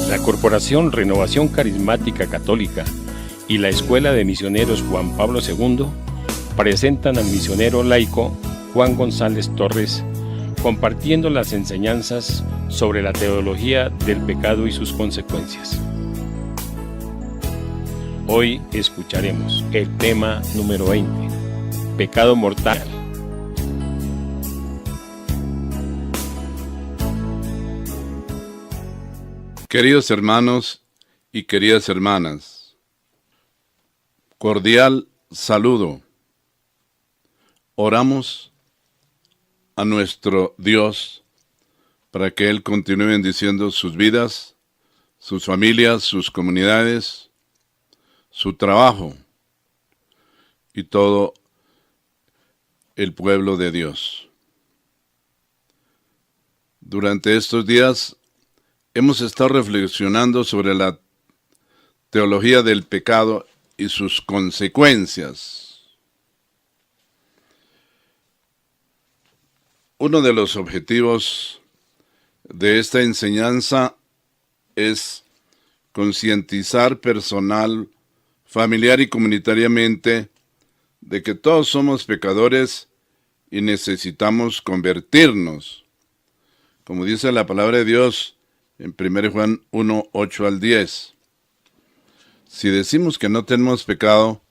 La Corporación Renovación Carismática Católica y la Escuela de Misioneros Juan Pablo II presentan al misionero laico Juan González Torres compartiendo las enseñanzas sobre la teología del pecado y sus consecuencias. Hoy escucharemos el tema número 20, pecado mortal. Queridos hermanos y queridas hermanas, cordial saludo. Oramos a nuestro Dios para que Él continúe bendiciendo sus vidas, sus familias, sus comunidades, su trabajo y todo el pueblo de Dios. Durante estos días hemos estado reflexionando sobre la teología del pecado y sus consecuencias. Uno de los objetivos de esta enseñanza es concientizar personal, familiar y comunitariamente de que todos somos pecadores y necesitamos convertirnos. Como dice la palabra de Dios en 1 Juan 1, 8 al 10. Si decimos que no tenemos pecado,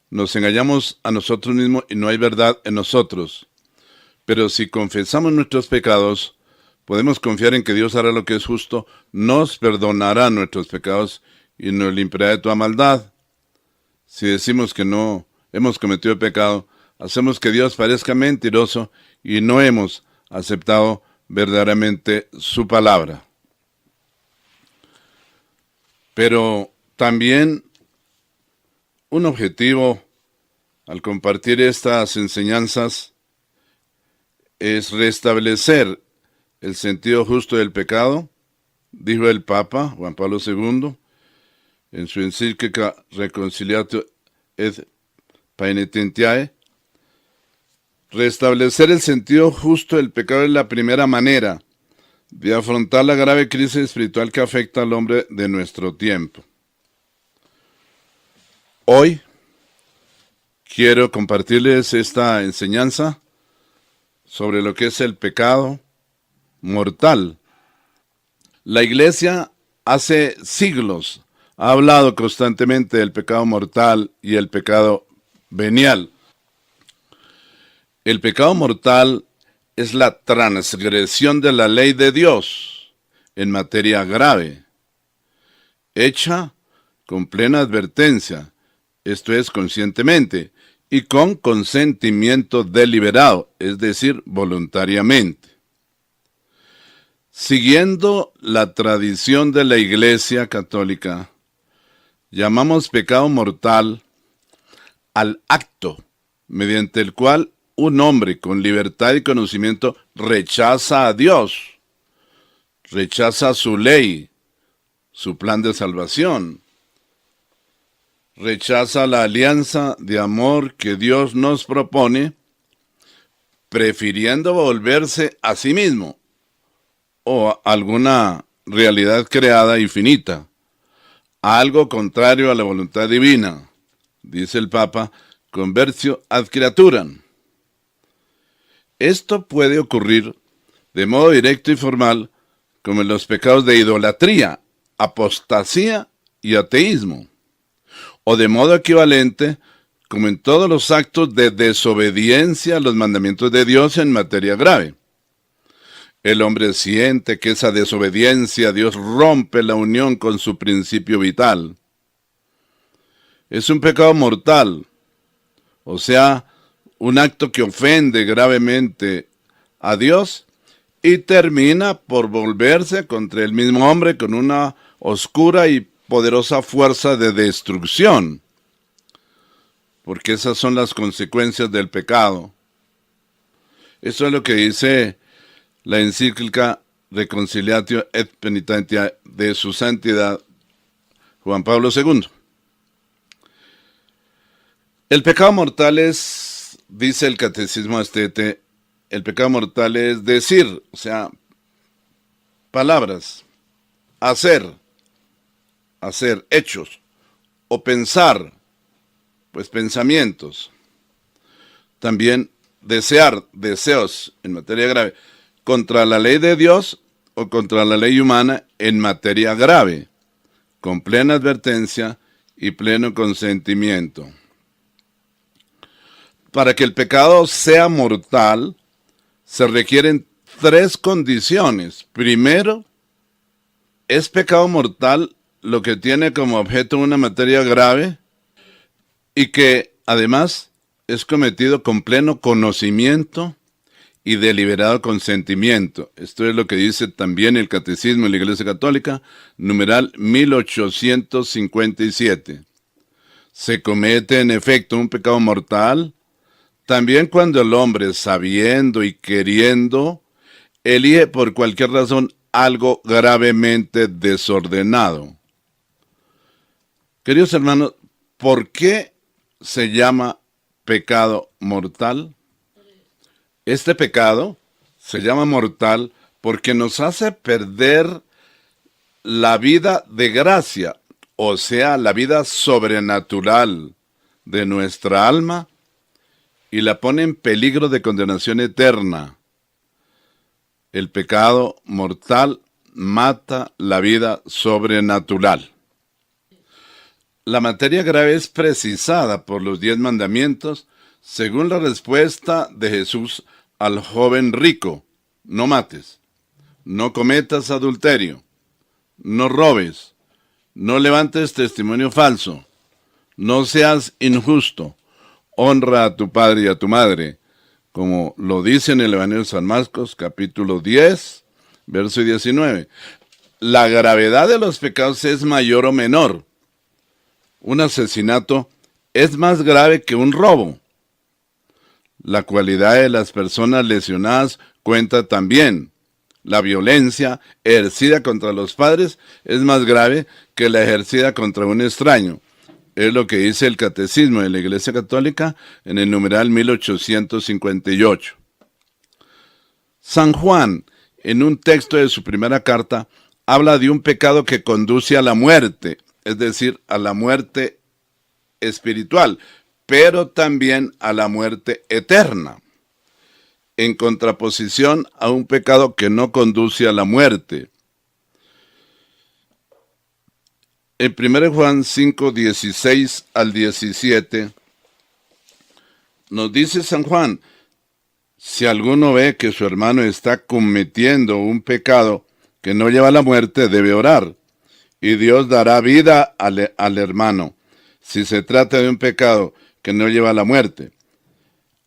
nos engañamos a nosotros mismos y no hay verdad en nosotros. Pero si confesamos nuestros pecados, podemos confiar en que Dios hará lo que es justo, nos perdonará nuestros pecados y nos limpiará de toda maldad. Si decimos que no hemos cometido pecado, hacemos que Dios parezca mentiroso y no hemos aceptado verdaderamente su palabra. Pero también un objetivo al compartir estas enseñanzas es restablecer el sentido justo del pecado, dijo el Papa Juan Pablo II en su encíclica Reconciliatio et Paenitentiae. Restablecer el sentido justo del pecado es la primera manera de afrontar la grave crisis espiritual que afecta al hombre de nuestro tiempo. Hoy quiero compartirles esta enseñanza sobre lo que es el pecado mortal. La Iglesia hace siglos ha hablado constantemente del pecado mortal y el pecado venial. El pecado mortal es la transgresión de la ley de Dios en materia grave, hecha con plena advertencia, esto es conscientemente, y con consentimiento deliberado, es decir, voluntariamente. Siguiendo la tradición de la Iglesia Católica, llamamos pecado mortal al acto mediante el cual un hombre con libertad y conocimiento rechaza a Dios, rechaza su ley, su plan de salvación, rechaza la alianza de amor que Dios nos propone, prefiriendo volverse a sí mismo o a alguna realidad creada y finita, a algo contrario a la voluntad divina, dice el Papa, conversio ad creaturam. Esto puede ocurrir de modo directo y formal, como en los pecados de idolatría, apostasía y ateísmo, o de modo equivalente, como en todos los actos de desobediencia a los mandamientos de Dios en materia grave. El hombre siente que esa desobediencia a Dios rompe la unión con su principio vital. Es un pecado mortal, o sea, un acto que ofende gravemente a Dios y termina por volverse contra el mismo hombre con una oscura y poderosa fuerza de destrucción. Porque esas son las consecuencias del pecado. Eso es lo que dice la encíclica Reconciliatio et Paenitentiae de su santidad Juan Pablo II. El pecado mortal es, dice el Catecismo Astete, el pecado mortal es decir, o sea, palabras, hacer, hacer, hechos, o pensar, pues pensamientos. También desear, deseos en materia grave, contra la ley de Dios o contra la ley humana en materia grave, con plena advertencia y pleno consentimiento. Para que el pecado sea mortal, se requieren 3 condiciones. Primero, es pecado mortal lo que tiene como objeto una materia grave y que además es cometido con pleno conocimiento y deliberado consentimiento. Esto es lo que dice también el Catecismo de la Iglesia Católica, numeral 1857. Se comete en efecto un pecado mortal también cuando el hombre, sabiendo y queriendo, elige por cualquier razón algo gravemente desordenado. Queridos hermanos, ¿por qué se llama pecado mortal? Este pecado se llama mortal porque nos hace perder la vida de gracia, o sea, la vida sobrenatural de nuestra alma, y la pone en peligro de condenación eterna. El pecado mortal mata la vida sobrenatural. La materia grave es precisada por los 10 mandamientos según la respuesta de Jesús al joven rico: no mates, no cometas adulterio, no robes, no levantes testimonio falso, no seas injusto, honra a tu padre y a tu madre, como lo dice en el Evangelio de San Marcos, capítulo 10, verso 19. La gravedad de los pecados es mayor o menor. Un asesinato es más grave que un robo. La cualidad de las personas lesionadas cuenta también. La violencia ejercida contra los padres es más grave que la ejercida contra un extraño. Es lo que dice el Catecismo de la Iglesia Católica en el numeral 1858. San Juan, en un texto de su primera carta, habla de un pecado que conduce a la muerte, es decir, a la muerte espiritual, pero también a la muerte eterna, en contraposición a un pecado que no conduce a la muerte. En 1 Juan 5, 16 al 17, nos dice San Juan: si alguno ve que su hermano está cometiendo un pecado que no lleva a la muerte, debe orar, y Dios dará vida al hermano, si se trata de un pecado que no lleva a la muerte.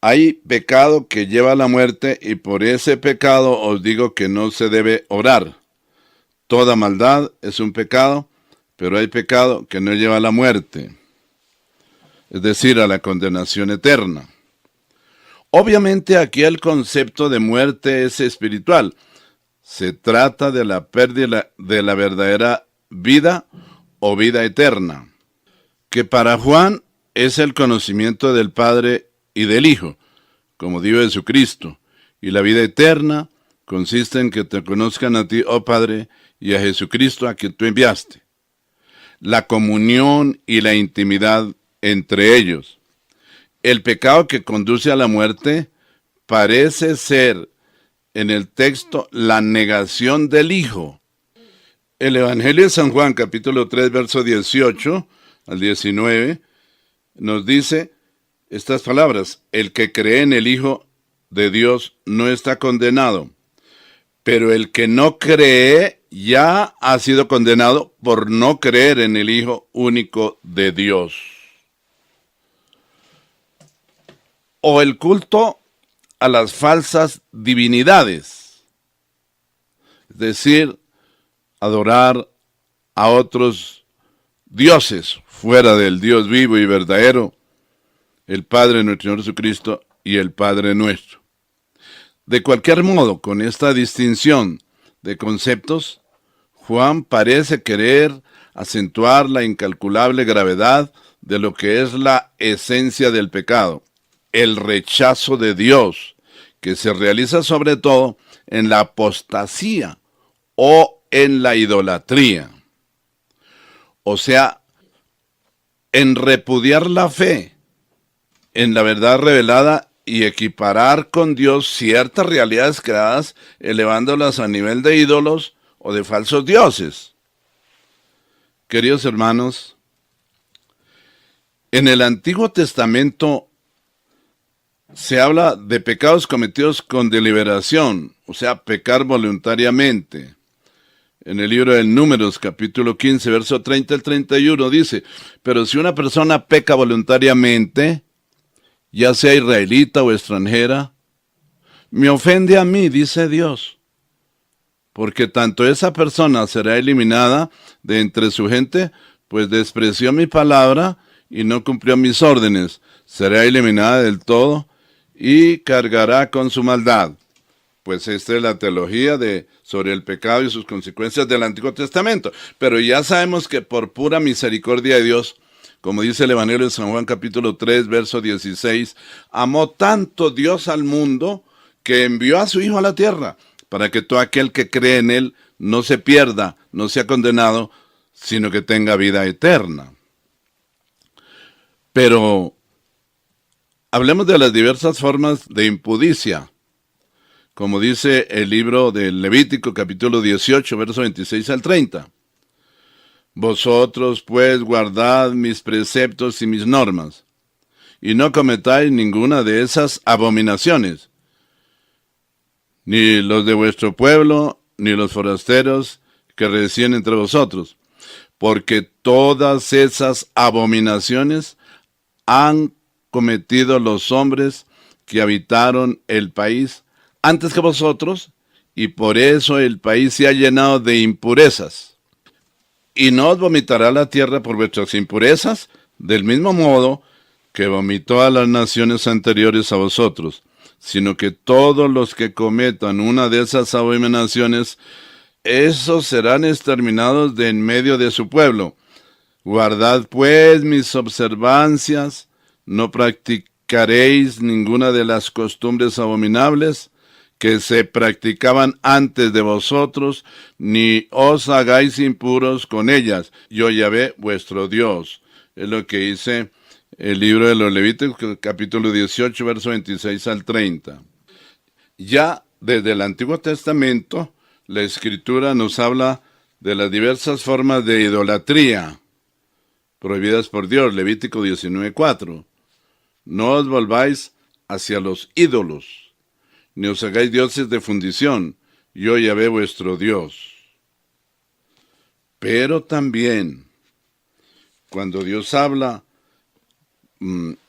Hay pecado que lleva a la muerte, y por ese pecado os digo que no se debe orar. Toda maldad es un pecado, pero hay pecado que no lleva a la muerte, es decir, a la condenación eterna. Obviamente aquí el concepto de muerte es espiritual. Se trata de la pérdida de la verdadera vida o vida eterna, que para Juan es el conocimiento del Padre y del Hijo, como dijo Jesucristo, y la vida eterna consiste en que te conozcan a ti, oh Padre, y a Jesucristo a quien tú enviaste. La comunión y la intimidad entre ellos. El pecado que conduce a la muerte parece ser en el texto la negación del Hijo. El Evangelio de San Juan, capítulo 3, verso 18 al 19, nos dice estas palabras: el que cree en el Hijo de Dios no está condenado, pero el que no cree ya ha sido condenado por no creer en el Hijo único de Dios. O el culto a las falsas divinidades, es decir, adorar a otros dioses fuera del Dios vivo y verdadero, el Padre nuestro Señor Jesucristo y el Padre nuestro. De cualquier modo, con esta distinción de conceptos, Juan parece querer acentuar la incalculable gravedad de lo que es la esencia del pecado, el rechazo de Dios, que se realiza sobre todo en la apostasía o en la idolatría. O sea, en repudiar la fe, en la verdad revelada y equiparar con Dios ciertas realidades creadas, elevándolas a nivel de ídolos o de falsos dioses. Queridos hermanos, en el Antiguo Testamento se habla de pecados cometidos con deliberación, o sea, pecar voluntariamente. En el libro de Números, capítulo 15, verso 30 al 31, dice, pero si una persona peca voluntariamente, ya sea israelita o extranjera, me ofende a mí, dice Dios, porque tanto esa persona será eliminada de entre su gente, pues despreció mi palabra y no cumplió mis órdenes, será eliminada del todo y cargará con su maldad. Pues esta es la teología sobre el pecado y sus consecuencias del Antiguo Testamento. Pero ya sabemos que por pura misericordia de Dios, como dice el Evangelio de San Juan capítulo 3, verso 16, amó tanto Dios al mundo que envió a su Hijo a la tierra, para que todo aquel que cree en Él no se pierda, no sea condenado, sino que tenga vida eterna. Pero hablemos de las diversas formas de impudicia. Como dice el libro del Levítico, capítulo 18, verso 26 al 30. Vosotros, pues, guardad mis preceptos y mis normas, y no cometáis ninguna de esas abominaciones, ni los de vuestro pueblo, ni los forasteros que residen entre vosotros, porque todas esas abominaciones han cometido los hombres que habitaron el país antes que vosotros, y por eso el país se ha llenado de impurezas. Y no os vomitará la tierra por vuestras impurezas, del mismo modo que vomitó a las naciones anteriores a vosotros, sino que todos los que cometan una de esas abominaciones, esos serán exterminados de en medio de su pueblo. Guardad pues mis observancias, no practicaréis ninguna de las costumbres abominables que se practicaban antes de vosotros, ni os hagáis impuros con ellas. Yo Yahvé, vuestro Dios. Es lo que dice el libro de los Levíticos, capítulo 18, verso 26 al 30. Ya desde el Antiguo Testamento, la Escritura nos habla de las diversas formas de idolatría prohibidas por Dios. Levítico 19:4. No os volváis hacia los ídolos, ni os hagáis dioses de fundición, yo Yahvé vuestro Dios. Pero también, cuando Dios habla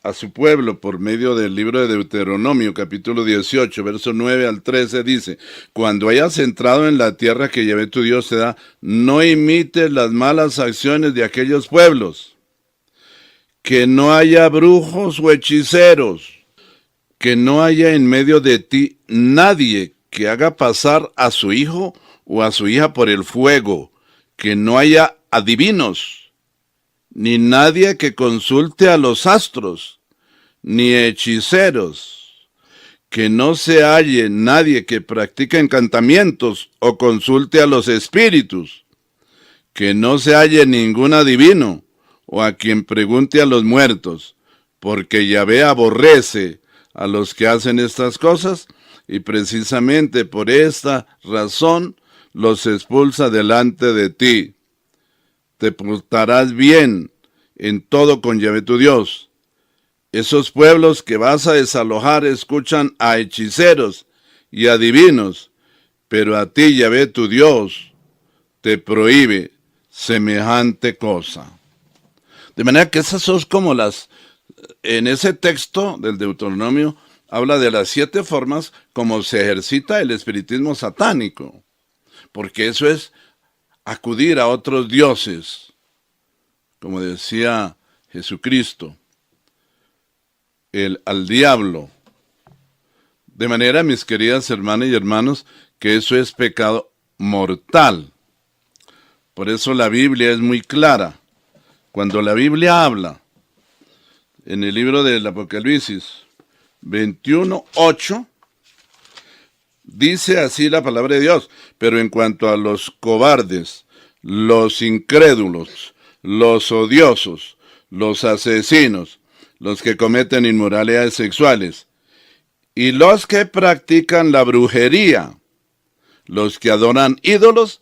a su pueblo por medio del libro de Deuteronomio, capítulo 18, verso 9 al 13, dice, cuando hayas entrado en la tierra que Yahvé tu Dios te da, no imites las malas acciones de aquellos pueblos, que no haya brujos o hechiceros, que no haya en medio de ti nadie que haga pasar a su hijo o a su hija por el fuego, que no haya adivinos, ni nadie que consulte a los astros, ni hechiceros, que no se halle nadie que practique encantamientos o consulte a los espíritus, que no se halle ningún adivino o a quien pregunte a los muertos, porque Yahvé aborrece a los que hacen estas cosas, y precisamente por esta razón los expulsa delante de ti. Te portarás bien en todo con Yahvé tu Dios. Esos pueblos que vas a desalojar escuchan a hechiceros y adivinos, pero a ti Yahvé tu Dios te prohíbe semejante cosa. De manera que esas son como en ese texto del Deuteronomio, habla de las 7 formas como se ejercita el espiritismo satánico. Porque eso es acudir a otros dioses, como decía Jesucristo, al diablo. De manera, mis queridas hermanas y hermanos, que eso es pecado mortal. Por eso la Biblia es muy clara. Cuando la Biblia habla en el libro del Apocalipsis 21:8, dice así la palabra de Dios, pero en cuanto a los cobardes, los incrédulos, los odiosos, los asesinos, los que cometen inmoralidades sexuales, y los que practican la brujería, los que adoran ídolos,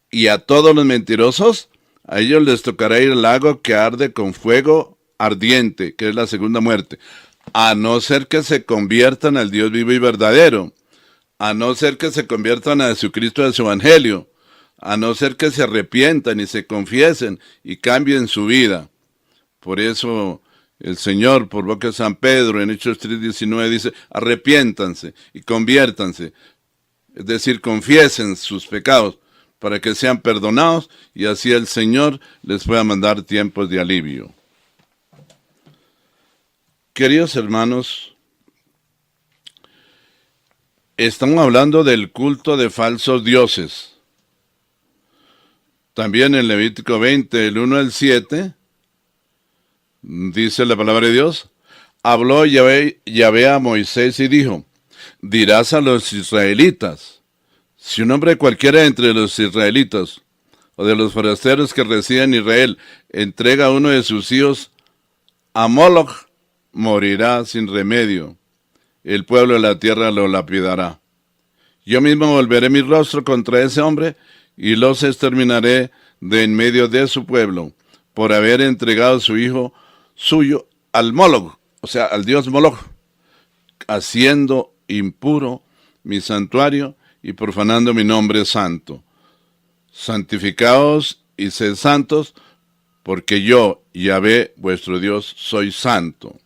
y a todos los mentirosos, a ellos les tocará ir al lago que arde con fuego ardiente, que es la segunda muerte, a no ser que se conviertan al Dios vivo y verdadero, a no ser que se conviertan a Jesucristo de su Evangelio, a no ser que se arrepientan y se confiesen y cambien su vida. Por eso el Señor, por boca de San Pedro, en Hechos 3:19, dice, arrepiéntanse y conviértanse, es decir, confiesen sus pecados, para que sean perdonados y así el Señor les pueda mandar tiempos de alivio. Queridos hermanos, estamos hablando del culto de falsos dioses. También en Levítico 20, el 1 al 7, dice la palabra de Dios, habló Yahvé a Moisés y dijo, dirás a los israelitas, si un hombre cualquiera entre los israelitas o de los forasteros que residen en Israel entrega a uno de sus hijos a Moloch, morirá sin remedio. El pueblo de la tierra lo lapidará. Yo mismo volveré mi rostro contra ese hombre y los exterminaré de en medio de su pueblo por haber entregado su hijo suyo al Moloch, o sea, al dios Moloch, haciendo impuro mi santuario y profanando mi nombre santo. Santificaos y sed santos, porque yo, Yahvé, vuestro Dios, soy santo.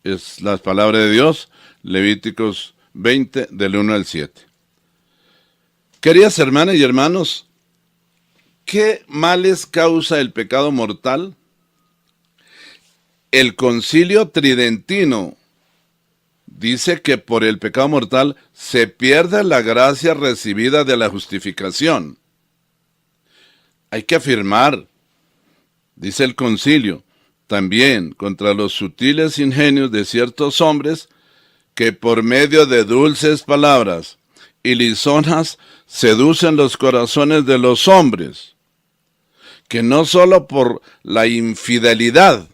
Es las palabras de Dios, Levíticos 20, del 1 al 7. Queridas hermanas y hermanos, ¿qué males causa el pecado mortal? El Concilio Tridentino dice que por el pecado mortal se pierde la gracia recibida de la justificación. Hay que afirmar, dice el concilio, también contra los sutiles ingenios de ciertos hombres que por medio de dulces palabras y lisonas seducen los corazones de los hombres, que no solo por la infidelidad,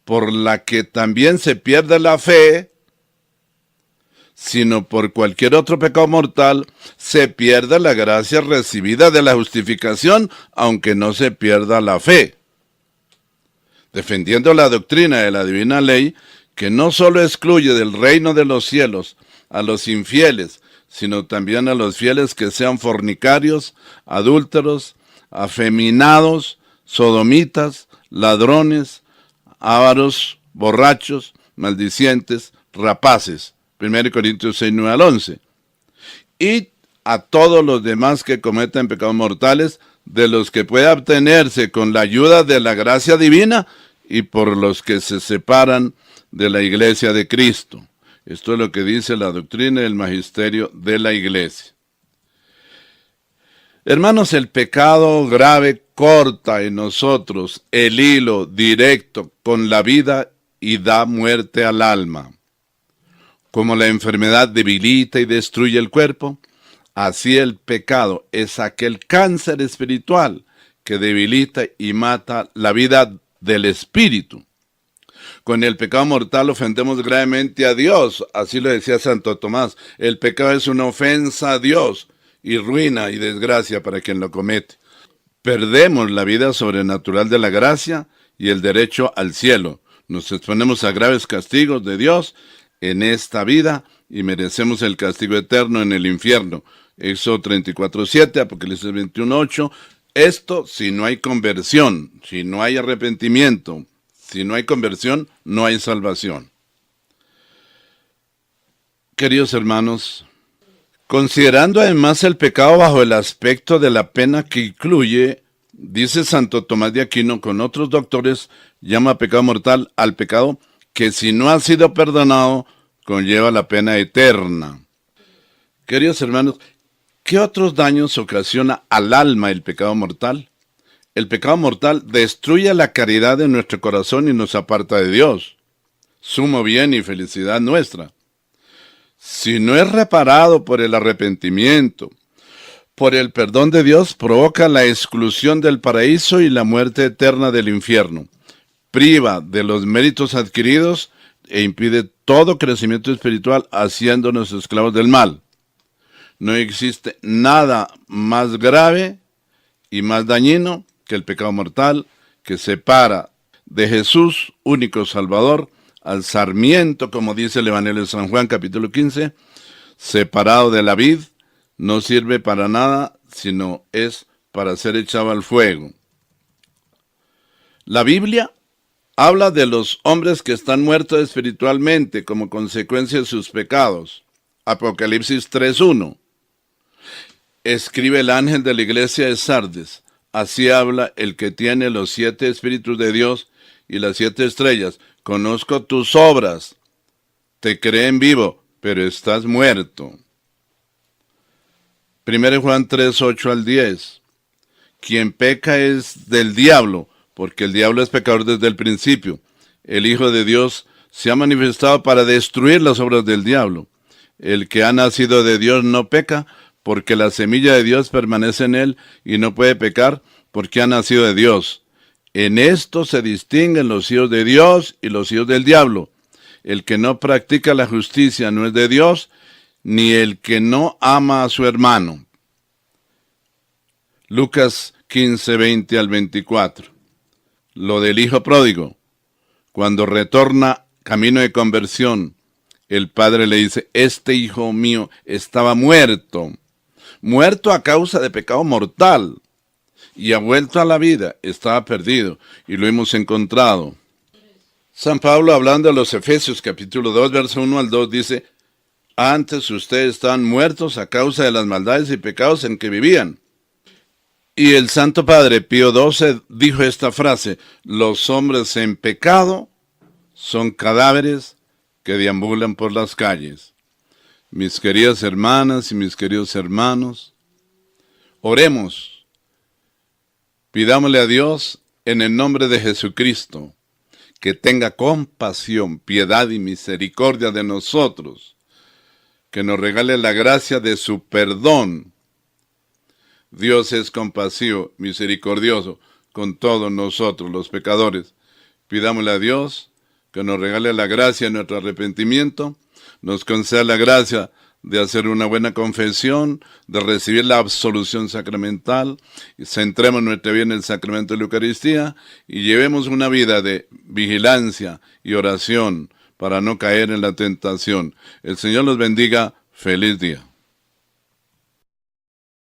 por la que también se pierde la fe, sino por cualquier otro pecado mortal, se pierde la gracia recibida de la justificación, aunque no se pierda la fe. Defendiendo la doctrina de la divina ley, que no solo excluye del reino de los cielos a los infieles, sino también a los fieles que sean fornicarios, adúlteros, afeminados, sodomitas, ladrones, ávaros, borrachos, maldicientes, rapaces. 1 Corintios 6, 9 al 11. Y a todos los demás que cometen pecados mortales, de los que puede abstenerse con la ayuda de la gracia divina y por los que se separan de la iglesia de Cristo. Esto es lo que dice la doctrina y el magisterio de la iglesia. Hermanos, el pecado grave corta en nosotros el hilo directo con la vida y da muerte al alma. Como la enfermedad debilita y destruye el cuerpo, así el pecado es aquel cáncer espiritual que debilita y mata la vida del espíritu. Con el pecado mortal ofendemos gravemente a Dios, así lo decía Santo Tomás. El pecado es una ofensa a Dios y ruina y desgracia para quien lo comete. Perdemos la vida sobrenatural de la gracia y el derecho al cielo. Nos exponemos a graves castigos de Dios en esta vida y merecemos el castigo eterno en el infierno. Éxodo 34:7, Apocalipsis 21:8. Esto si no hay conversión, si no hay arrepentimiento, si no hay conversión, no hay salvación. Queridos hermanos, considerando además el pecado bajo el aspecto de la pena que incluye, dice Santo Tomás de Aquino, con otros doctores, llama pecado mortal al pecado que si no ha sido perdonado, conlleva la pena eterna. Queridos hermanos, ¿qué otros daños ocasiona al alma el pecado mortal? El pecado mortal destruye la caridad de nuestro corazón y nos aparta de Dios, sumo bien y felicidad nuestra. Si no es reparado por el arrepentimiento, por el perdón de Dios, provoca la exclusión del paraíso y la muerte eterna del infierno. Priva de los méritos adquiridos e impide todo crecimiento espiritual, haciéndonos esclavos del mal. No existe nada más grave y más dañino que el pecado mortal, que separa de Jesús, único Salvador, al sarmiento, como dice el Evangelio de San Juan, capítulo 15, separado de la vid, no sirve para nada, sino es para ser echado al fuego. La Biblia habla de los hombres que están muertos espiritualmente como consecuencia de sus pecados. Apocalipsis 3:1. Escribe el ángel de la iglesia de Sardes: así habla el que tiene los 7 espíritus de Dios y las 7 estrellas. Conozco tus obras, te creen vivo, pero estás muerto. 1 Juan 3:8 al 10. Quien peca es del diablo, porque el diablo es pecador desde el principio. El Hijo de Dios se ha manifestado para destruir las obras del diablo. El que ha nacido de Dios no peca, porque la semilla de Dios permanece en él, y no puede pecar, porque ha nacido de Dios. En esto se distinguen los hijos de Dios y los hijos del diablo. El que no practica la justicia no es de Dios, ni el que no ama a su hermano. Lucas 15:20 al 24. Lo del hijo pródigo. Cuando retorna camino de conversión, el padre le dice: este hijo mío estaba muerto a causa de pecado mortal, y ha vuelto a la vida, estaba perdido, y lo hemos encontrado. San Pablo, hablando a los Efesios, capítulo 2, verso 1 al 2, dice: antes ustedes estaban muertos a causa de las maldades y pecados en que vivían. Y el Santo Padre Pío XII dijo esta frase: los hombres en pecado son cadáveres que deambulan por las calles. Mis queridas hermanas y mis queridos hermanos, oremos, pidámosle a Dios en el nombre de Jesucristo que tenga compasión, piedad y misericordia de nosotros, que nos regale la gracia de su perdón. Dios es compasivo, misericordioso con todos nosotros los pecadores. Pidámosle a Dios que nos regale la gracia de nuestro arrepentimiento, nos conceda la gracia de hacer una buena confesión, de recibir la absolución sacramental, y centremos nuestra vida en el sacramento de la Eucaristía y llevemos una vida de vigilancia y oración para no caer en la tentación. El Señor los bendiga. Feliz día.